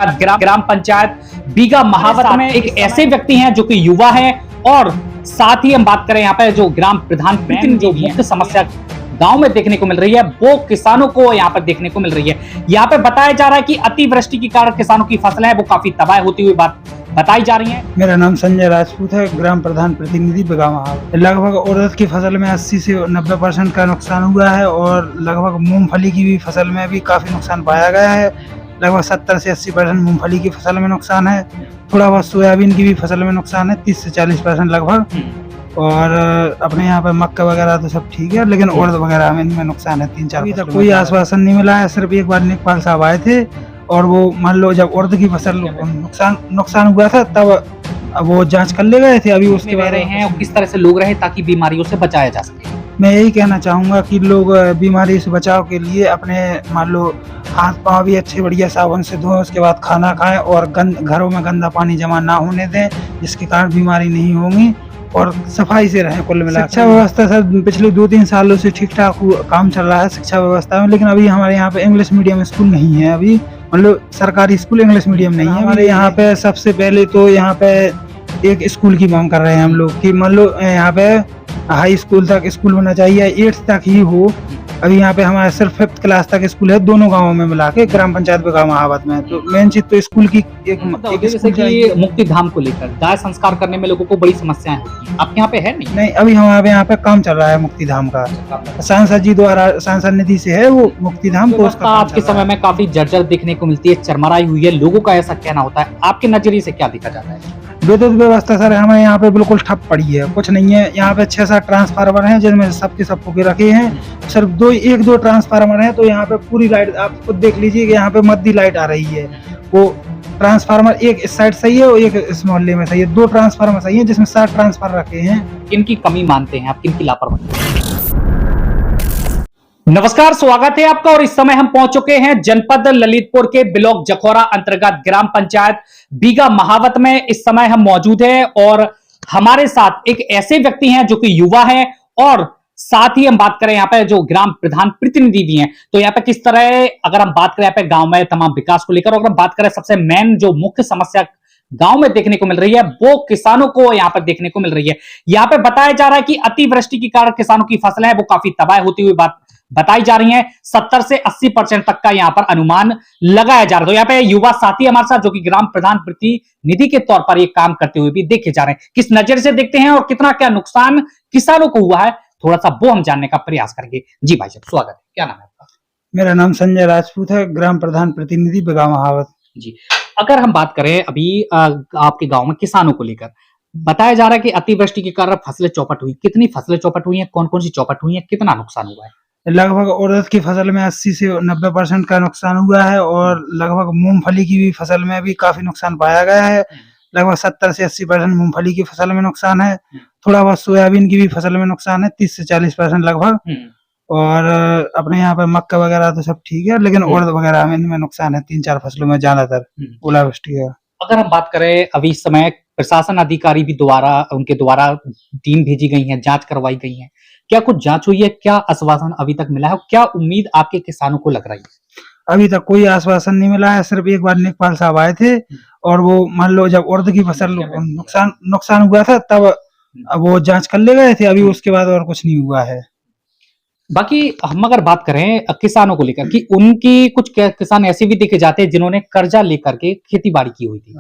ग्राम पंचायत बीघा महावत में एक ऐसे व्यक्ति हैं जो कि युवा हैं और साथ ही हम बात करें यहाँ पे जो ग्राम प्रधान जो मुख्य समस्या गांव में देखने को मिल रही है वो किसानों को यहाँ पर देखने को मिल रही है। यहाँ पे बताया जा रहा है कि अतिवृष्टि के कारण किसानों की फसलें हैं वो काफी तबाह होती हुई बात बताई जा रही है। मेरा नाम संजय राजपूत है, ग्राम प्रधान प्रतिनिधि बीघा महावत। लगभग उड़द की फसल में 80 से 90% का नुकसान हुआ है और लगभग मूंगफली की भी फसल में भी काफी नुकसान पाया गया है। लगभग 70 से 80% मूंगफली की फसल में नुकसान है। थोड़ा बहुत सोयाबीन की भी फसल में नुकसान है, 30 से 40% लगभग। और अपने यहाँ पे मक्का वगैरह तो सब ठीक है, लेकिन उड़द वगैरह में इनमें नुकसान है। 3-4 अभी तक कोई आश्वासन नहीं मिला है। सिर्फ एक बार लेखपाल साहब आए थे और वो मान लो जब उड़द की फसल नुकसान हुआ था तब वो जांच कर ले गए थे। अभी उसके बारे हैं किस तरह से लोग रहे ताकि बीमारियों से बचाया जा सके। मैं यही कहना चाहूँगा कि लोग बीमारी से बचाव के लिए अपने मान लो हाथ पाँव भी अच्छे बढ़िया साबुन से धोएं, उसके बाद खाना खाएं और घरों में गंदा पानी जमा ना होने दें, जिसके कारण बीमारी नहीं होगी और सफाई से रहें। कुल मिलाकर शिक्षा व्यवस्था सर पिछले 2-3 सालों से ठीक ठाक काम चल रहा है शिक्षा व्यवस्था में, लेकिन अभी हमारे यहाँ पे इंग्लिश मीडियम स्कूल नहीं है। अभी मतलब सरकारी स्कूल इंग्लिश मीडियम नहीं है हमारे यहाँ पे। सबसे पहले तो यहाँ पे एक स्कूल की मांग कर रहे हैं हम लोग कि मान लो यहाँ पे हाई स्कूल तक स्कूल होना चाहिए, 8th तक ही हो। अभी यहाँ पे हमारे सिर्फ 5th क्लास तक स्कूल है, दोनों गांवों में मिला के ग्राम पंचायत बीघा महावत में। तो मेन चीज तो स्कूल की एक जैसे कि मुक्ति धाम को लेकर दाह संस्कार करने में लोगों को बड़ी समस्याएं होती हैं, आपके यहाँ पे है नहीं? नहीं, अभी हमारे यहाँ पे काम चल रहा है मुक्ति धाम का। सांसद जी द्वारा सांसद निधि से है वो मुक्ति धाम को। उसका आज के समय में काफी जर्जर देखने को मिलती है, चरमराई हुई है, लोगों का ऐसा कहना होता है। आपके नजरिए से क्या देखा जाता है? विद्युत व्यवस्था सर हमारे यहाँ पे बिल्कुल ठप पड़ी है, कुछ नहीं है। यहाँ पे 6-7 ट्रांसफार्मर हैं जिनमें सबके सब फूके रखे हैं। सिर्फ 1-2 ट्रांसफार्मर हैं तो यहाँ पे पूरी लाइट आप खुद देख लीजिए कि यहाँ पे मद्दी लाइट आ रही है। वो ट्रांसफार्मर एक इस साइड सही है और एक इस मोहल्ले में सही है। 2 ट्रांसफार्मर सही है जिसमें 7 ट्रांसफार्मर रखे हैं। किनकी कमी मानते हैं आप, किनकी लापरवाही? नमस्कार, स्वागत है आपका और इस समय हम पहुंच चुके हैं जनपद ललितपुर के ब्लॉक जखौरा अंतर्गत ग्राम पंचायत बीघा महावत में। इस समय हम मौजूद हैं और हमारे साथ एक ऐसे व्यक्ति हैं जो कि युवा हैं और साथ ही हम बात करें यहाँ पे जो ग्राम प्रधान प्रतिनिधि भी हैं। तो यहाँ पे किस तरह अगर हम बात करें यहाँ पे गांव में तमाम विकास को लेकर, अगर हम बात करें सबसे मेन जो मुख्य समस्या गांव में देखने को मिल रही है वो किसानों को यहाँ पर देखने को मिल रही है। यहाँ पे बताया जा रहा है कि अतिवृष्टि के कारण किसानों की फसलें हैं वो काफी तबाह होती हुई बात बताई जा रही है। 70 से 80% तक का यहाँ पर अनुमान लगाया जा रहा है। तो यहाँ पे युवा साथी हमारे साथ जो कि ग्राम प्रधान प्रतिनिधि के तौर पर ये काम करते हुए भी देखे जा रहे हैं। किस नजर से देखते हैं और कितना क्या नुकसान किसानों को हुआ है, थोड़ा सा वो हम जानने का प्रयास करेंगे। जी भाई साहब, स्वागत है। क्या नाम है आपका? मेरा नाम संजय राजपूत है, ग्राम प्रधान प्रतिनिधि बीघा महावत। जी, अगर हम बात करें अभी आपके गाँव में किसानों को लेकर बताया जा रहा है कि अतिवृष्टि के कारण फसलें चौपट हुई, कितनी फसलें चौपट हुई है, कौन कौन सी चौपट हुई है, कितना नुकसान हुआ है? लगभग उड़द की फसल में 80 से 90% का नुकसान हुआ है और लगभग मूंगफली की भी फसल में भी काफी नुकसान पाया गया है। लगभग 70 से 80% मूंगफली की फसल में नुकसान है। थोड़ा बहुत सोयाबीन की भी फसल में नुकसान है, 30 से 40% लगभग। और अपने यहाँ पे मक्का वगैरह तो सब ठीक है, लेकिन उड़द वगैरह में इनमें नुकसान है 3-4 फसलों में ज्यादातर ओलावृष्टि है। अगर हम बात करें अभी इस समय प्रशासन अधिकारी भी उनके द्वारा टीम भेजी गई है, जांच करवाई गई है, क्या कुछ जांच हुई है? क्या आश्वासन अभी तक मिला है? क्या उम्मीद आपके किसानों को लग रही है? अभी तक कोई आश्वासन नहीं मिला है। सिर्फ एक बार लेखपाल साहब आए थे और वो मान लो जब उड़द की फसल नुकसान हुआ था तब वो जांच कर ले गए थे। अभी उसके बाद और कुछ नहीं हुआ है। बाकी हम अगर बात करें किसानों को लेकर कि उनकी कुछ किसान ऐसे भी देखे जाते हैं जिन्होंने कर्जा लेकर के खेती बाड़ी की हुई थी।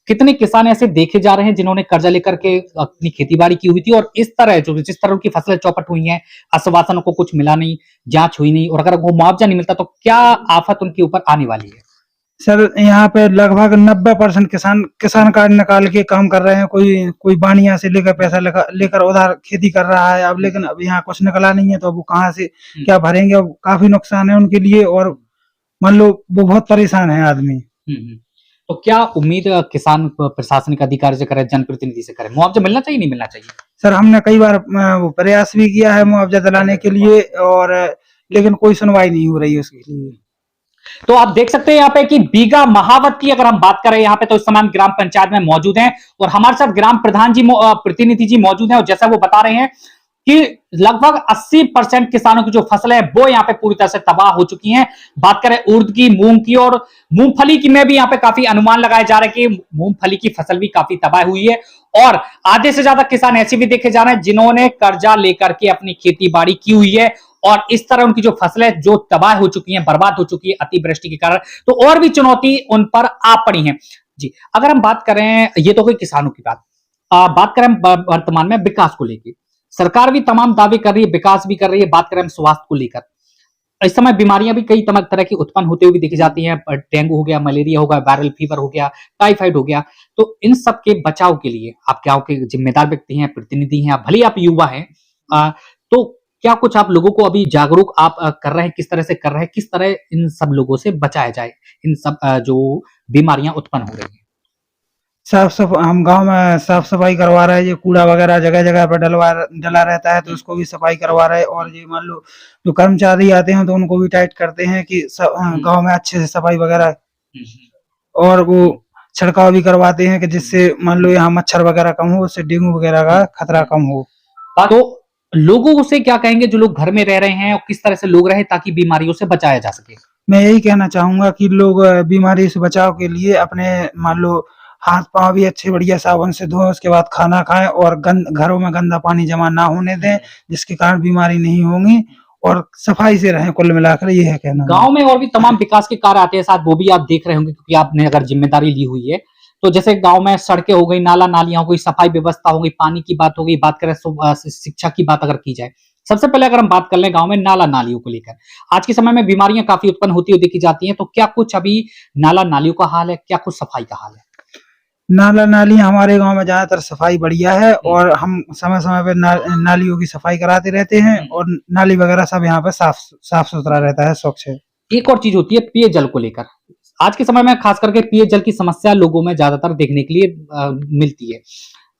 कितने किसान ऐसे देखे जा रहे हैं जिन्होंने कर्जा लेकर के अपनी खेती बाड़ी की हुई थी और इस तरह जिस तरह की फसलें चौपट हुई हैं, आश्वासनों को कुछ मिला नहीं, जांच हुई नहीं और अगर वो मुआवजा नहीं मिलता तो क्या आफत उनके ऊपर आने वाली है? सर यहाँ पे लगभग 90% किसान कार्ड निकाल के काम कर रहे हैं। कोई बानिया से लेकर पैसा लेकर उधार खेती कर रहा है अब, लेकिन अब यहाँ कुछ निकला नहीं है तो अब वो कहाँ से क्या भरेंगे। अब काफी नुकसान है उनके लिए और मान लो वो बहुत परेशान है आदमी। तो क्या उम्मीद किसान प्रशासनिक अधिकारी से करे, जनप्रतिनिधि से करे? मुआवजा मिलना चाहिए, नहीं मिलना चाहिए? सर हमने कई बार प्रयास भी किया है मुआवजा दिलाने के लिए और लेकिन कोई सुनवाई नहीं हो रही है उसके लिए। तो आप देख सकते हैं यहाँ पे कि बीघा महावत की अगर हम बात करें यहाँ पे तो इस समय हम ग्राम पंचायत में मौजूद हैं और हमारे साथ ग्राम प्रधान जी प्रतिनिधि जी मौजूद हैं और जैसा वो बता रहे हैं कि लगभग 80% किसानों की जो फसलें है वो यहाँ पे पूरी तरह से तबाह हो चुकी हैं। बात करें उर्द की, मूंग की और मूंगफली की में भी यहाँ पे काफी अनुमान लगाए जा रहे हैं कि मूंगफली की फसल भी काफी तबाह हुई है और आधे से ज्यादा किसान ऐसे भी देखे जा रहे हैं जिन्होंने कर्जा लेकर के अपनी खेती बाड़ी की हुई है और इस तरह उनकी जो फसलें जो तबाह हो चुकी हैं, बर्बाद हो चुकी है अतिवृष्टि के कारण, तो और भी चुनौती उन पर आ पड़ी है। जी, अगर हम बात करें, ये तो कोई किसानों की बात करें वर्तमान में विकास को लेकर, सरकार भी तमाम दावे कर रही है, विकास भी कर रही है। बात करें हम स्वास्थ्य को लेकर, इस समय बीमारियां भी कई तरह की उत्पन्न होते हुए देखी जाती हैं। डेंगू हो गया, मलेरिया हो गया, वायरल फीवर हो गया, टाइफाइड हो गया। तो इन सब के बचाव के लिए आप गांव के जिम्मेदार व्यक्ति हैं, प्रतिनिधि हैं, भले आप युवा हैं, तो क्या कुछ आप लोगों को अभी जागरूक आप कर रहे हैं? किस तरह से कर रहे हैं? किस तरह इन सब लोगों से बचाया जाए, इन सब जो बीमारियां उत्पन्न हो रही हैं? हम गांव में साफ सफाई करवा रहे हैं। ये कूड़ा वगैरह जगह जगह पर डला रहता है तो उसको भी सफाई करवा रहे हैं। और ये मान लो जो कर्मचारी आते हैं तो उनको भी टाइट करते हैं कि गांव में अच्छे से सफाई वगैरह, और वो छिड़काव भी करवाते हैं कि जिससे मान लो यहाँ मच्छर वगैरह कम हो, उससे डेंगू वगैरह का खतरा कम हो। तो लोगों से क्या कहेंगे जो लोग घर में रह रहे हैं और किस तरह से लोग रहे ताकि बीमारियों से बचाया जा सके? मैं यही कहना चाहूंगा कि लोग बीमारी से बचाव के लिए अपने मान लो हाथ पांव भी अच्छे बढ़िया साबुन से धोएं, उसके बाद खाना खाएं और घरों में गंदा पानी जमा ना होने दें, जिसके कारण बीमारी नहीं होंगी, और सफाई से रहें। कुल मिलाकर ये है कहना। गांव में और भी तमाम विकास के कार्य आते हैं साथ, वो भी आप देख रहे होंगे क्योंकि आपने अगर जिम्मेदारी ली हुई है। तो जैसे गांव में सड़कें हो गई, नाला नालियां हो गई, सफाई व्यवस्था हो गई, पानी की बात हो गई, बात करें शिक्षा की बात अगर की जाए, सबसे पहले अगर हम बात कर लें गांव में नाला नालियों को लेकर, आज के समय में बीमारियां काफी उत्पन्न होती हुई देखी जाती हैं। तो क्या कुछ अभी नाला नालियों का हाल है? क्या कुछ सफाई का हाल है? नाला नाली हमारे गांव में ज्यादातर सफाई बढ़िया है और हम समय समय पे नालियों की सफाई कराते रहते हैं और नाली वगैरह सब यहाँ पे साफ सुथरा रहता है, स्वच्छ है। एक और चीज होती है पेयजल को लेकर, आज के समय में खास करके पेयजल की समस्या लोगों में ज्यादातर देखने के लिए मिलती है।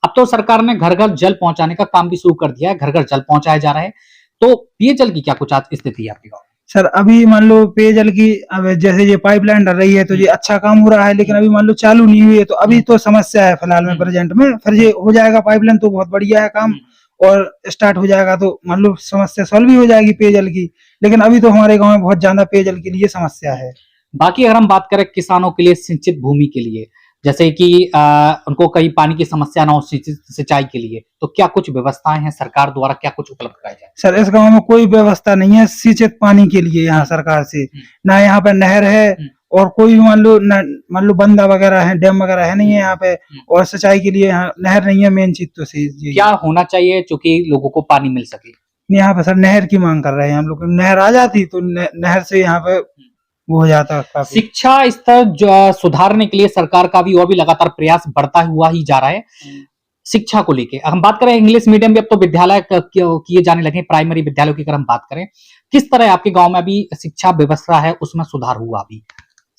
अब तो सरकार ने घर घर जल पहुंचाने का काम भी शुरू कर दिया है, घर घर जल पहुंचाया जा रहा है। तो पेयजल की क्या कुछ आज स्थिति है आपके गाँव में? सर अभी मान लो पेयजल की, अब जैसे ये पाइपलाइन डल रही है तो ये अच्छा काम हो रहा है, लेकिन अभी मान लो चालू नहीं हुई है तो अभी तो समस्या है फिलहाल में प्रेजेंट में। फिर ये हो जाएगा पाइपलाइन तो बहुत बढ़िया है काम, और स्टार्ट हो जाएगा तो मान लो समस्या सॉल्व भी हो जाएगी पेयजल की। लेकिन अभी तो हमारे गाँव में बहुत ज्यादा पेयजल के लिए समस्या है। बाकी अगर हम बात करें किसानों के लिए सिंचित भूमि के लिए, जैसे कि उनको कहीं पानी की समस्या ना हो सिंचाई के लिए, तो क्या कुछ व्यवस्थाएं हैं सरकार द्वारा, क्या कुछ उपलब्ध कराया जाए? सर इस गांव में कोई व्यवस्था नहीं है सिंचित पानी के लिए यहाँ सरकार से, ना यहाँ पे नहर है और कोई भी मान लो बंदा वगैरह है, डैम वगैरह है नहीं है यहाँ पे, और सिंचाई के लिए यहाँ नहर नहीं है। मेन चीज तो क्या होना चाहिए चूंकि लोगों को पानी मिल सके? यहाँ पे सर नहर की मांग कर रहे हैं हम लोग। नहर आ जाती तो नहर से यहाँ पे वो हो जाता है। शिक्षा स्तर सुधारने के लिए सरकार का भी और भी लगातार प्रयास बढ़ता हुआ ही जा रहा है। शिक्षा को लेके हम बात करें, इंग्लिश मीडियम भी अब तो विद्यालय किए जाने लगे, प्राइमरी विद्यालयों की अगर हम बात करें, किस तरह आपके गांव में अभी शिक्षा व्यवस्था है, उसमें सुधार हुआ? अभी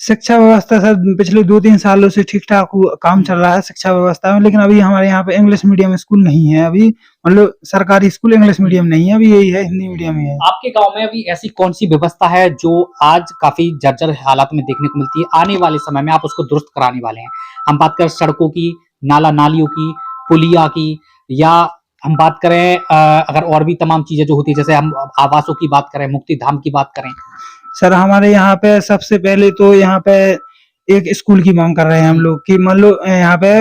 शिक्षा व्यवस्था सर पिछले 2-3 सालों से ठीक ठाक काम चल रहा है शिक्षा व्यवस्था में, लेकिन अभी हमारे यहाँ पे इंग्लिश मीडियम स्कूल नहीं है। अभी मतलब सरकारी स्कूल इंग्लिश मीडियम नहीं है, अभी यही है, हिंदी मीडियम ही है। आपके गांव में अभी ऐसी कौन सी व्यवस्था है जो आज काफी जर्जर हालात में देखने को मिलती है, आने वाले समय में आप उसको दुरुस्त कराने वाले हैं? हम बात करें सड़कों की, नाला नालियों की, पुलिया की, या हम बात करें अगर और भी तमाम चीजें जो होती है, जैसे हम आवासों की बात करें, मुक्ति धाम की बात करें। सर हमारे यहाँ पे सबसे पहले तो यहाँ पे एक स्कूल की मांग कर रहे हैं हम लोग कि मान लो यहाँ पे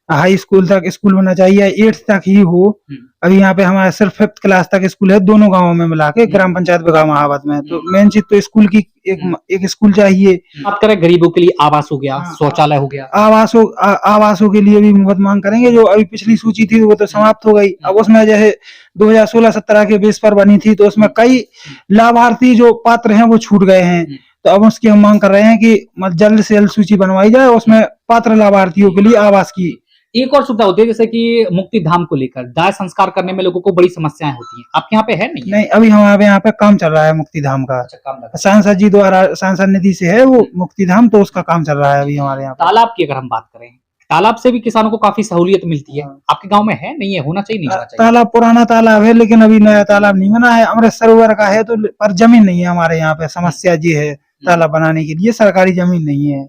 हाई स्कूल तक स्कूल होना चाहिए, 8th तक ही हो। अभी यहाँ पे हमारा सिर्फ 5th क्लास तक स्कूल है दोनों गांवों में मिला के, ग्राम पंचायत बिघा महावत में। तो मेन चीज तो स्कूल की एक स्कूल चाहिए। बात करें गरीबों के लिए आवास हो गया, शौचालय हो गया, आवासों के लिए भी बहुत मांग करेंगे। जो अभी पिछली सूची थी वो तो समाप्त हो गई। अब उसमें जैसे 2016-17 के बेस पर बनी थी तो उसमें कई लाभार्थी जो पात्र हैं वो छूट गए हैं। तो अब उसकी हम मांग कर रहे हैं कि जल्द से जल्द सूची बनवाई जाए, उसमें पात्र लाभार्थियों के लिए आवास की। एक और सुविधा होती है जैसे कि मुक्ति धाम को लेकर दाह संस्कार करने में लोगों को बड़ी समस्याएं होती हैं, आपके यहाँ पे है? नहीं, अभी हमारे यहाँ पे काम चल रहा है मुक्ति धाम का। सांसद जी द्वारा सांसद निधि से है वो मुक्ति धाम, तो उसका काम चल रहा है अभी हमारे यहाँ। तालाब की अगर हम बात करें, तालाब से भी किसानों को काफी सहूलियत मिलती है, आपके गाँव में है? नहीं है? होना चाहिए, नहीं होना चाहिए? तालाब पुराना तालाब है लेकिन अभी नया तालाब नहीं बना है। अमृत सरोवर का है तो पर जमीन नहीं है हमारे यहाँ पे। समस्या जी है तालाब बनाने के लिए सरकारी जमीन नहीं है,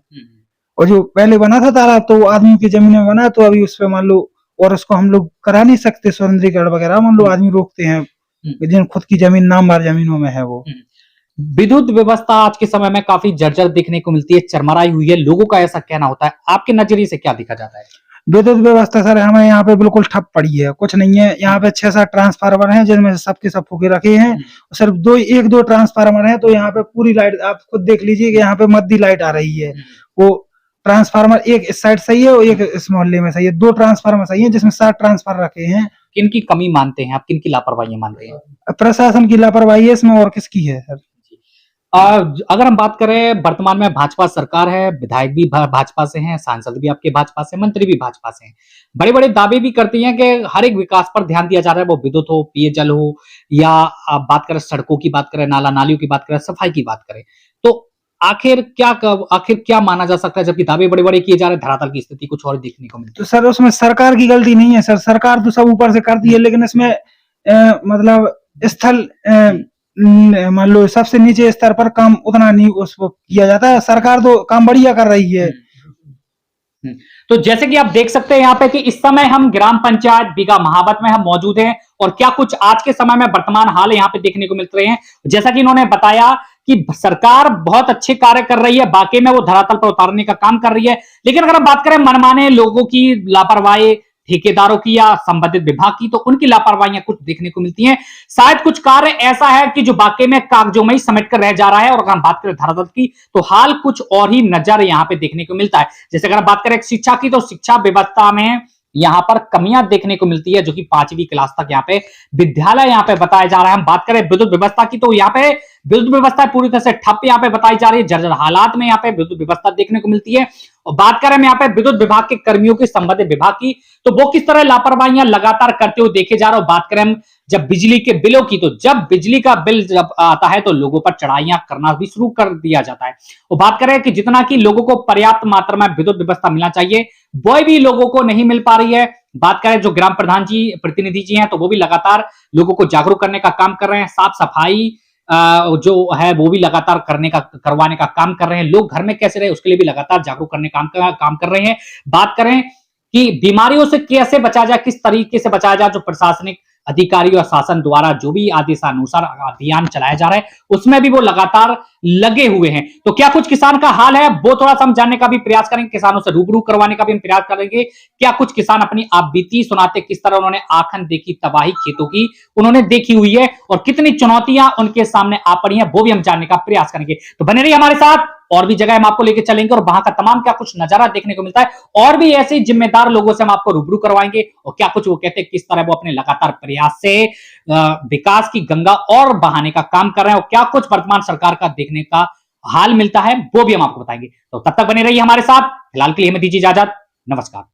और जो पहले बना था तालाब तो वो आदमी की जमीन में बना, तो अभी उस पे मान लो और उसको हम लोग करा नहीं सकते सौंदर्यीकरण वगैरह, हम लोग आदमी रोकते हैं जिन खुद की जमीन नामवार जमीनों में है वो। विद्युत व्यवस्था आज के समय में काफी जर्जर देखने को मिलती है, चरमराई हुई है, लोगों का ऐसा कहना होता है, आपके नजरिए से क्या देखा जाता है? विद्युत व्यवस्था सर हमें यहाँ पे बिल्कुल ठप पड़ी है, कुछ नहीं है। यहाँ पे 6-7 ट्रांसफार्मर हैं जिनमें से सबके सब फूके रखे हैं। सिर्फ 1-2 ट्रांसफार्मर हैं, तो यहाँ पे पूरी लाइट आप खुद देख लीजिए कि यहाँ पे मद्दी लाइट आ रही है। वो ट्रांसफार्मर एक इस साइड सही है और एक इस मोहल्ले में सही है। 2 ट्रांसफार्मर सही है जिसमें 7 ट्रांसफार्मर रखे हैं। किनकी कमी मानते हैं आप, किनकी लापरवाही मानते हैं? प्रशासन की लापरवाही है इसमें, और किसकी है सर? अगर हम बात करें, वर्तमान में भाजपा सरकार है, विधायक भी भाजपा से हैं, सांसद भी आपके भाजपा से, मंत्री भी भाजपा से हैं, बड़े बड़े दावे भी करती हैं कि हर एक विकास पर ध्यान दिया जा रहा है, वो विद्युत हो, पेयजल हो, या आप बात करें सड़कों की बात करें, नाला नालियों की बात करें, सफाई की बात करें, तो आखिर क्या माना जा सकता है, जबकि दावे बड़े बड़े किए जा रहे हैं, धरातल की स्थिति कुछ और देखने को मिलती तो सर उसमें सरकार की गलती नहीं है सर, सरकार तो सब ऊपर से करती है, लेकिन इसमें मतलब स्थल मान लो सबसे नीचे स्तर पर काम उतना नहीं उसको किया जाता है। सरकार तो काम बढ़िया कर रही है। तो जैसे कि आप देख सकते हैं यहाँ पे कि इस समय हम ग्राम पंचायत बीघा महावत में हम मौजूद हैं, और क्या कुछ आज के समय में वर्तमान हाल यहाँ पे देखने को मिल रहे हैं। जैसा कि इन्होंने बताया कि सरकार बहुत अच्छे कार्य कर रही है, बाकी में वो धरातल पर उतारने का काम कर रही है, लेकिन अगर हम बात करें मनमाने लोगों की लापरवाही, ठेकेदारों की या संबंधित विभाग की, तो उनकी लापरवाहियां कुछ देखने को मिलती हैं। शायद कुछ कार्य ऐसा है कि जो वाकई में कागजों में ही समेट कर रह जा रहा है, और अगर हम बात करें धरातल की, तो हाल कुछ और ही नजर यहां पे देखने को मिलता है। जैसे अगर हम बात करें शिक्षा की, तो शिक्षा व्यवस्था में यहां पर कमियां देखने को मिलती है, जो कि 5वीं क्लास तक यहाँ पे विद्यालय यहाँ पे बताया जा रहा है। हम बात करें विद्युत व्यवस्था की, तो यहाँ पे विद्युत व्यवस्था पूरी तरह से ठप यहाँ पे बताई जा रही है, जर्जर हालात में यहाँ पे विद्युत व्यवस्था देखने को मिलती है। और बात करें हम यहाँ पे विद्युत विभाग के कर्मियों की, संबंधित विभाग की, तो वो किस तरह लापरवाहियां लगातार करते हुए देखे जा रहे हो। बात करें हम जब बिजली के बिलों की, तो जब बिजली का बिल जब आता है तो लोगों पर चढ़ाइयां करना भी शुरू कर दिया जाता है। और बात करें कि जितना कि लोगों को पर्याप्त मात्रा में विद्युत व्यवस्था मिलना चाहिए, वह भी लोगों को नहीं मिल पा रही है। बात करें जो ग्राम प्रधान जी, प्रतिनिधि जी हैं, तो वो भी लगातार लोगों को जागरूक करने का काम कर रहे हैं। साफ सफाई जो है वो भी लगातार करवाने का काम कर रहे हैं। लोग घर में कैसे रहे उसके लिए भी लगातार जागरूक करने का काम कर रहे हैं। बात करें कि बीमारियों से कैसे बचा जाए, किस तरीके से बचाया जाए, जो प्रशासनिक अधिकारी और शासन द्वारा जो भी आदेशानुसार अभियान चलाया जा रहा है, उसमें भी वो लगातार लगे हुए हैं। तो क्या कुछ किसान का हाल है, वो थोड़ा सा हम जानने का भी प्रयास करेंगे, किसानों से रूबरू करवाने का भी हम प्रयास करेंगे। क्या कुछ किसान अपनी आप बीती सुनाते, किस तरह उन्होंने आंखन देखी तबाही खेतों की उन्होंने देखी हुई है, और कितनी चुनौतियां उनके सामने आ पड़ी हैं, वो भी हम जानने का प्रयास करेंगे। तो बने रहिए हमारे साथ, और भी जगह हम आपको लेके चलेंगे, और वहां का तमाम क्या कुछ नजारा देखने को मिलता है, और भी ऐसे जिम्मेदार लोगों से हम आपको रूबरू करवाएंगे, और क्या कुछ वो कहते हैं, किस तरह वो अपने लगातार प्रयास से विकास की गंगा और बहाने का काम कर रहे हैं, और क्या कुछ वर्तमान सरकार का देखने का हाल मिलता है, वो भी हम आपको बताएंगे। तो तब तक बने रहिए हमारे साथ। फिलहाल के लिए हमें दीजिए इजाजत। नमस्कार।